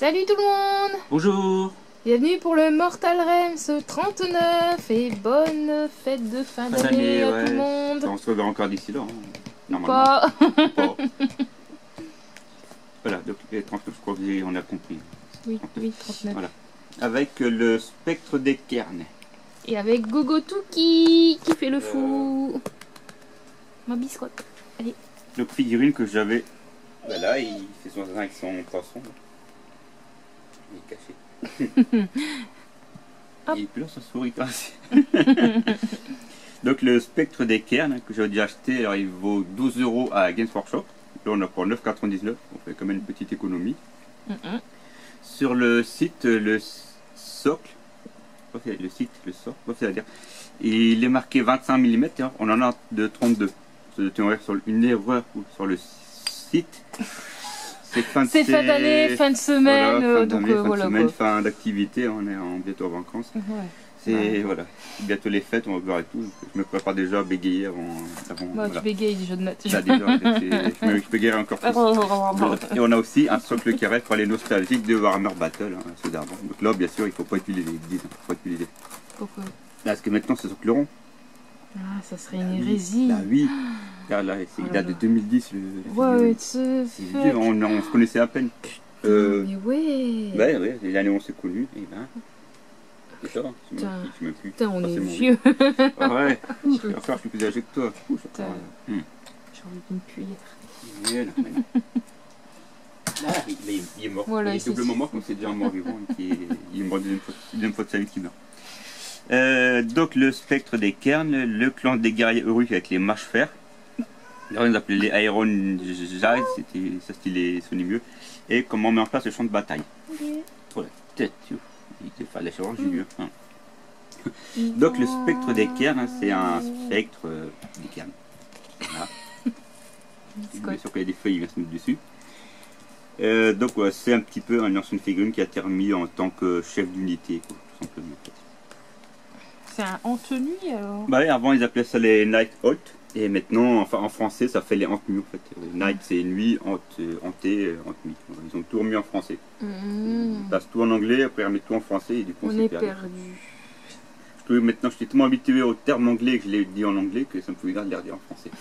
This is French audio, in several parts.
Salut tout le monde! Bonjour! Bienvenue pour le Mortal Rems 39 et bonne fête de fin d'année à tout le monde! On se reverra encore d'ici là, hein, normalement. Pas. Pas. Voilà, donc les 39, je crois qu'on a compris. Oui, 39. Voilà. Avec le spectre des cairns. Et avec Gogotuki qui fait le fou! Ma biscotte. Allez. Donc figurine que j'avais. Voilà, il fait son jardin avec son poisson. Il est caché. Il est plus là, sa souris aussi. Donc le spectre des cairns que j'ai déjà acheté, alors il vaut 12 € à Games Workshop. Là on a pour 9,99, on fait quand même une petite économie. Sur le site, le socle, le socle, c'est-à-dire, il est marqué 25 mm, on en a de 32. C'est une erreur sur le site. C'est fin d'année, fin de semaine, voilà, donc voilà, fin d'activité, on est bientôt en vacances. Ouais. C'est voilà, bientôt les fêtes, on va voir et tout. Je me prépare déjà à bégayer avant bah, voilà. tu bégayes déjà de nature. Là, déjà, je bégayerai encore plus. Voilà. Et on a aussi un socle carré pour les nostalgiques de Warhammer Battle, hein, ceux d'avant. Donc là, bien sûr, il ne faut pas utiliser. Pourquoi? Parce que maintenant, c'est socle rond. Ah, ça serait une hérésie. Bah oui. Là, il date de 2010. Ouais, c'est vieux, on se connaissait à peine. Mais ouais. Ouais, les années où on s'est connus. Et ben, c'est ça. Putain, on est vieux. Ah ouais. Enfin, je suis plus âgé que toi. J'ai envie d'une cuillère. Là, il est mort. Voilà, il est doublement mort, comme c'est déjà un mort vivant. Il est mort deuxième fois de sa vie qu'il meurt. Donc le spectre des cairns, le clan des guerriers heureux avec les marches fer. Là, on les appelait les Iron Jazz, c'était ça stylé, sonnait mieux. Et comment on met en place le champ de bataille. Pour la tête, il te fait la chirurgie. Donc le spectre des cairns, c'est un spectre des cairns. Voilà. Bien sûr qu'il y a des feuilles, il vient se mettre dessus. Donc ouais, c'est un petit peu une ancienne figurine qui a été remis en tant que chef d'unité, tout simplement. C'est un en tenue alors? Bah oui, avant ils appelaient ça les Night Out. Et maintenant, enfin en français, ça fait les hantes-nuits en fait. Night c'est nuit, hanté, hantes-nuit. Ils ont tout remis en français. Ils passent tout en anglais, après ils remettent tout en français et du coup on est perdu. Maintenant, je suis tellement habitué au terme anglais que je l'ai dit en anglais que ça me pouvait de les redire en français.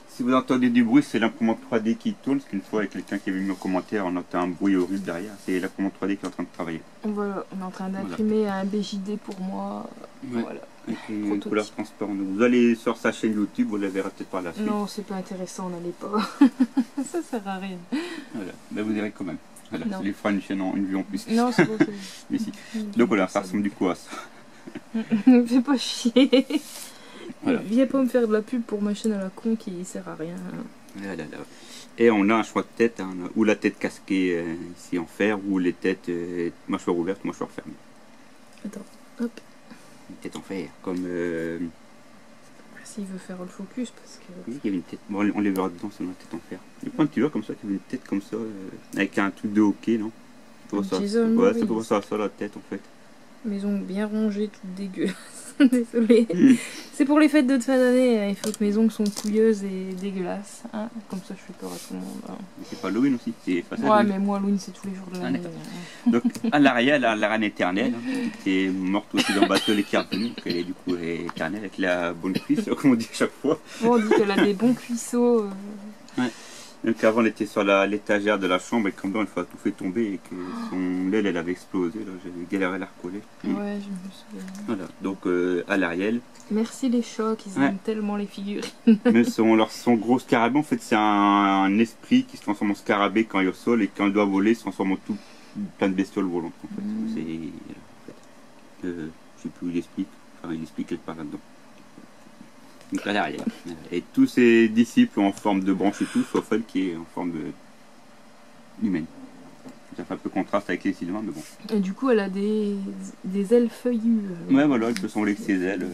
Si vous entendez du bruit, c'est l'imprimante 3D qui tourne, parce qu'une fois avec quelqu'un qui avait mis en commentaire, on entend un bruit horrible derrière. C'est l'imprimante 3D qui est en train de travailler. Voilà, on est en train d'imprimer un BJD pour moi. Ouais. Voilà. Avec une couleur transparente. Vous allez sur sa chaîne YouTube, vous la verrez peut-être par la suite. Non, c'est pas intéressant, n'allez pas. Ça sert à rien. Voilà, mais vous verrez quand même. Voilà, ça lui fera une chaîne une vue en plus. Non, c'est bon. Mais si. Donc voilà, ça ressemble du coup à ça. Me fais pas chier. Voilà. Viens pas me faire de la pub pour ma chaîne à la con qui sert à rien. Et on a un choix de tête, hein, ou la tête casquée ici en fer, ou les têtes mâchoire ouverte, mâchoire fermée. Attends, hop. Une tête en fer, comme... S'il veut faire le focus, parce que... Oui, il y avait une tête, bon, on les verra dedans, c'est une tête en fer. Il y a plein de tueurs comme ça qui avaient une tête comme ça, avec un truc de hockey, non? Ouais, c'est pour ça la tête en fait. Maison bien rongée, toute dégueulasse. Désolée. C'est pour les fêtes de fin d'année, il faut que mes ongles sont couilleuses et dégueulasses. Hein, comme ça, je fais peur à tout le monde. Hein. Mais c'est pas Halloween aussi, c'est facile. Ouais, mais moi, Halloween, c'est tous les jours de l'année. Donc, à l'arrière, la reine éternelle, hein, qui est morte aussi dans Battle et qui est revenue. Donc, elle est du coup éternelle avec la bonne cuisse, comme on dit à chaque fois. Bon, on dit qu'elle a des bons cuisseaux. Ouais. Donc avant elle était sur l'étagère de la chambre et comme dans une fois tout fait tomber et que son aile elle avait explosé, là j'avais galéré à la recoller. Ouais, je me souviens. Voilà, donc à l'arrière. Merci les chocs, ils aiment tellement les figurines. Mais son gros scarabée en fait c'est un esprit qui se transforme en scarabée quand il est au sol et quand il doit voler il se transforme en tout plein de bestioles volantes en fait. Je sais plus où il explique, enfin il explique quelque part là-dedans. Donc à l'arrière. Et tous ses disciples en forme de branche et tout, sauf elle qui est en forme humaine. Ça fait un peu contraste avec les Sylvains, mais bon. Et du coup, elle a des ailes feuillues. Ouais, voilà, elle peut s'envoler avec ses ailes.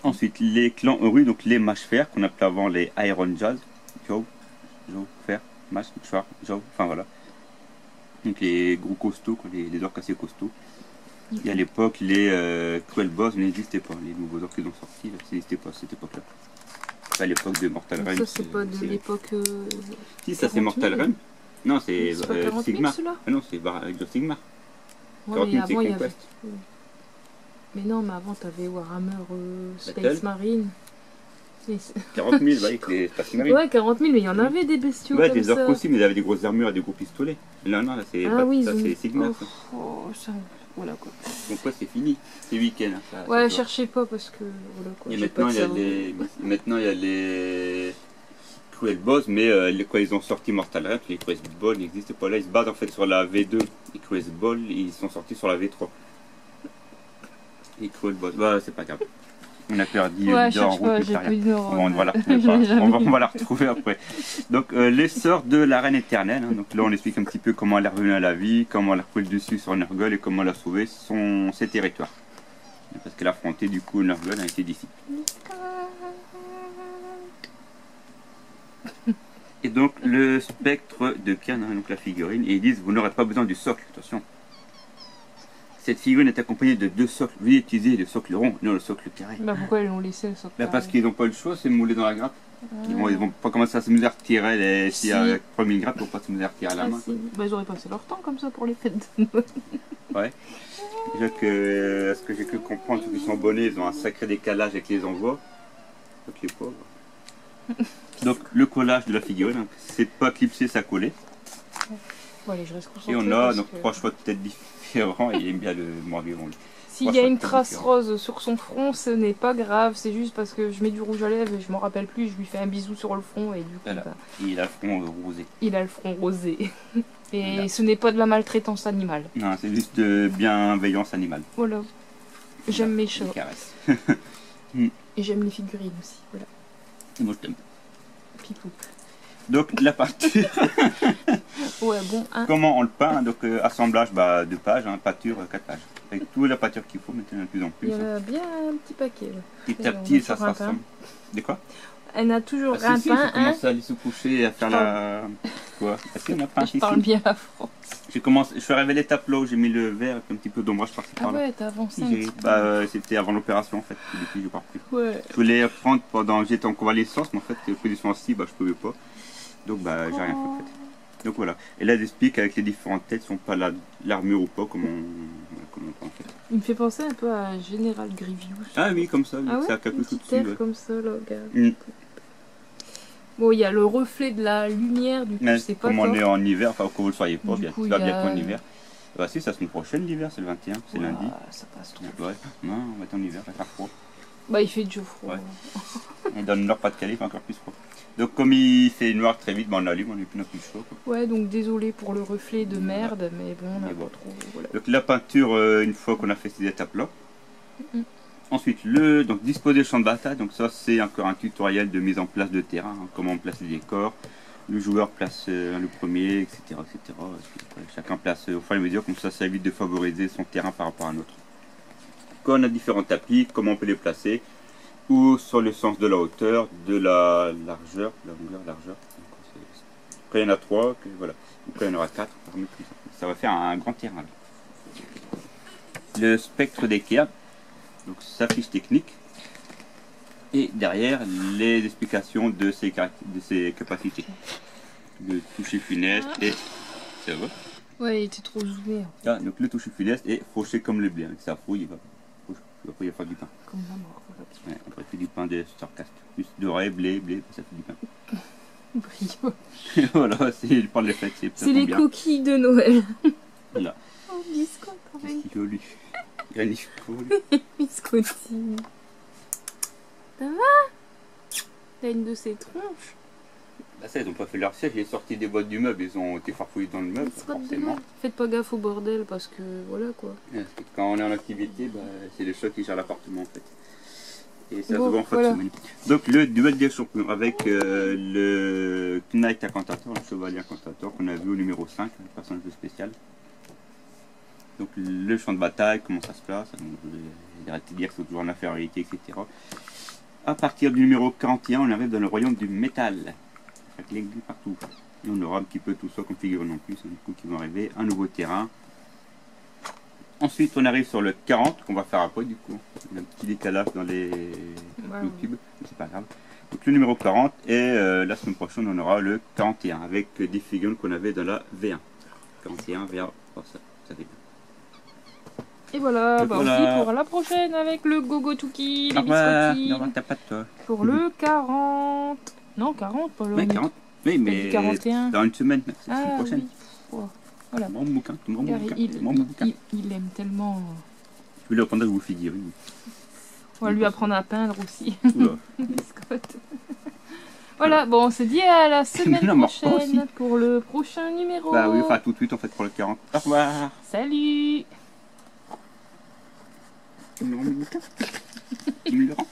Ensuite, les clans heureux, donc les mâches fer, qu'on appelait avant les Iron Jazz. Joe, fer, mâche, mâchoire, Joe, enfin voilà. Donc les gros costauds, les orques assez costauds. Et à l'époque, les Cruel Boss n'existaient pas. Les nouveaux orques qui ont sorti, ça n'existait pas à cette époque-là. À l'époque de Mortal Rems. Ça, c'est pas de l'époque. Si, ça c'est Mortal Rems. Non, c'est C'est pas 40 000 Sigmar. ceux-là? Ah non, c'est Age of Sigmar. Ouais, 40 mais 000, c'est avant, il y avait... Conquest. Mais non, mais avant, t'avais Warhammer Space Battle. Marine. Mais 40 000, bah, avec les Space Marines. ouais, 40 000, mais il y en avait des bestiaux Ouais, comme des orques ça. aussi, mais ils avaient des grosses armures et des gros pistolets. Là, non, là, c'est Ah oui, ça, ils ont... c'est Sigmar. Oh, Ça. oh, ça... Voilà quoi. Donc, ouais, c'est fini. C'est week-end. Hein, ça, Ouais, ça cherchez pas parce que... Voilà quoi. et j'ai maintenant, pas de il y a cerveau. maintenant, il y a les Cruel Boss, mais quand ils ont sorti Mortal Remp, les Cruel Ball n'existent pas. Là, ils se battent en fait sur la V2. Les Cruel Ball, ils sont sortis sur la V3. Les Cruel Boss, bah, c'est pas grave. On a perdu Ouais, en cherche pas, route, j'ai mais plus de neurones. bon, voilà, Je l'ai jamais on vu. va la retrouver après. Donc, les sorts de la Reine Éternelle. Hein, donc là, on explique un petit peu comment elle est revenue à la vie, comment elle a repris le dessus sur Nurgle et comment elle a sauvé ses territoires. Parce qu'elle a affronté du coup Nurgle a été d'ici. Et donc le spectre de Kern, hein, donc la figurine, et ils disent vous n'aurez pas besoin du socle, attention. Cette figurine est accompagnée de 2 socles. Veuillez utiliser le socle rond, non le socle carré. Bah pourquoi ils l'ont laissé le socle Bah, parce carré? qu'ils n'ont pas le choix, c'est moulé dans la grappe. Ils vont pas commencer à s'amuser à retirer les Si. avec 3000 grappes pour pas s'amuser à retirer à la Ah, main. si. Bah ils auraient passé leur temps comme ça pour les fêtes de Noël. Ouais. Déjà que ce que j'ai cru comprendre, ceux qui sont abonnés, ils ont un sacré décalage avec les envois. Donc les pauvres. Donc le collage de la figurine, hein, c'est pas clipsé, ça collé. Bon allez, je reste concentrée. Et on a parce donc que 3 choix de tête différents et il aime bien le morbiron. s'il y a trois une choix de trace tête rose sur son front, ce n'est pas grave. C'est juste parce que je mets du rouge à lèvres et je m'en rappelle plus. Je lui fais un bisou sur le front et du coup, Voilà. bah, Il a le front rosé. il a le front rosé. Et Voilà. ce n'est pas de la maltraitance animale. Non, c'est juste de bienveillance animale. Voilà. J'aime mes Une chats. caresse. Et j'aime les figurines aussi. Voilà. Et moi je t'aime. Pipou. Donc la peinture, Ouais, bon, hein. comment on le peint? Donc assemblage 2 pages, hein, peinture 4 pages. Avec toute la peinture qu'il faut maintenant de plus en plus. Il y en Hein. a bien un petit paquet. Là. Petit à Et on petit a ça toujours un s'assemble. De quoi? Elle n'a toujours Ah, un si, si, pain, j'ai hein. commencé à aller se coucher et à faire Je la... Quoi? Ah, si, on a peint Je ici. parle bien la France. Je suis arrivé à l'étape là où j'ai mis le verre avec un petit peu d'ombrage par-ci Ah par-là. ouais, t'as avancé un petit peu. C'était avant l'opération en fait, depuis je pars plus. Ouais. Je voulais prendre pendant que j'étais en convalescence, mais en fait, position assis, je pouvais pas. Donc j'ai rien fait en fait. Donc voilà. Et là, j'explique avec les différentes têtes, si on pas l'armure ou pas, comment on prend en fait. Il me fait penser un peu à Général Grievous. Ah oui, comme ça, oui, Ah ouais, ça a quelque une chose petite dessus. terre Ouais. comme ça, là, regarde. Mm. Bon, il y a le reflet de la lumière, du coup, Mais c'est pas comme on top. est en hiver, enfin que vous le soyez pas, Du bien, coup, tu vas il y bien a- qu'en hiver. Bah si, c'est la semaine prochaine l'hiver, c'est le 21, c'est Ouah, lundi. ça passe trop. Ouais, non, on va être en hiver, ça va faire froid. Bah, il fait déjà froid. Ouais. Et dans le nord, pas de Calais, il fait encore plus froid. Donc comme il fait noir très vite, on allume, on n'a plus chaud. Quoi. Ouais, donc désolé pour le reflet de merde, mais bon, on a Mais pas bon. trop. Voilà. Donc la peinture, une fois qu'on a fait ces étapes-là. Mhm. Ensuite, donc disposer le champ de bataille. Donc ça, c'est encore un tutoriel de mise en place de terrain, hein, comment on place les décors. Le joueur place le premier, etc. etc. Chacun place au fur et à mesure, comme ça évite de favoriser son terrain par rapport à un autre. Quand on a différents tapis, comment on peut les placer, ou sur le sens de la hauteur, de la largeur, la longueur, largeur. Quand il y en a 3, voilà. Ou quand il y en aura 4, ça va faire un grand terrain. Là. Le spectre des cairns, donc sa fiche technique. Et derrière, les explications de ses capacités. Le toucher funeste et... Ça va? Ouais, il était trop zoomé. Hein. Ah, donc le toucher funeste est fauché comme le blé. Avec sa fouille, il va... Après, il va faire du pain. Comme la mort. Voilà. Ouais, après, il fait du pain de Starcast. Plus doré, blé, ça fait du pain. Brio. Voilà, il parle des fêtes. C'est les coquilles de Noël. Là. Oh, biscotte, pareil. Qu'est-ce qu'il a, lui? Il a niche pour lui. Biscottine. Ça va? T'as une de ces tronches. Bah ça, ils n'ont pas fait leur siège, ils sont sortis des boîtes du meuble, ils ont été farfouillés dans le meuble, Biscotte de forcément. Noël. Faites pas gaffe au bordel parce que voilà quoi. Parce que quand on est en activité, c'est le chat qui gère l'appartement en fait. Et ça Bon, souvent en fait voilà. semaine. Donc le duel des champions avec le Knight Incantator, le chevalier Incantator qu'on a vu au numéro 5, le personnage spécial. Donc le champ de bataille, comment ça se place, arrêtez de dire que c'est toujours en infériorité, etc. À partir du numéro 41, on arrive dans le royaume du métal. Avec l'aiguille partout. Et on aura un petit peu tout ça comme figurine en plus, du coup qui vont arriver, un nouveau terrain. Ensuite on arrive sur le 40 qu'on va faire après du coup. On a un petit décalage dans les YouTube, mais c'est pas grave. Donc le numéro 40 et la semaine prochaine on aura le 41 avec des figurines qu'on avait dans la V1. 41, V1, oh, ça fait bien. Et voilà, Et bah voilà. on se dit pour la prochaine avec le Gogo Tuki, les Au revoir. biscotti. Au revoir, t'as pas de toi. Pour le 40. Non, 40, pas le Oui, 40. Oui, mais 41. dans une semaine, c'est la semaine Ah prochaine. oui. Oh, voilà. Mon bouquin, mon Car bouquin, il, mon bouquin. il aime tellement. Je vais lui apprendre à vous figurines. On va lui apprendre à peindre aussi. Oula. Biscotte. Voilà, bon, on se dit à la semaine Non, marche pas aussi. prochaine pour le prochain numéro. Bah oui, enfin tout de suite en fait pour le 40. Au revoir. Salut. Tu me rends mon bouquin? Tu me le rends?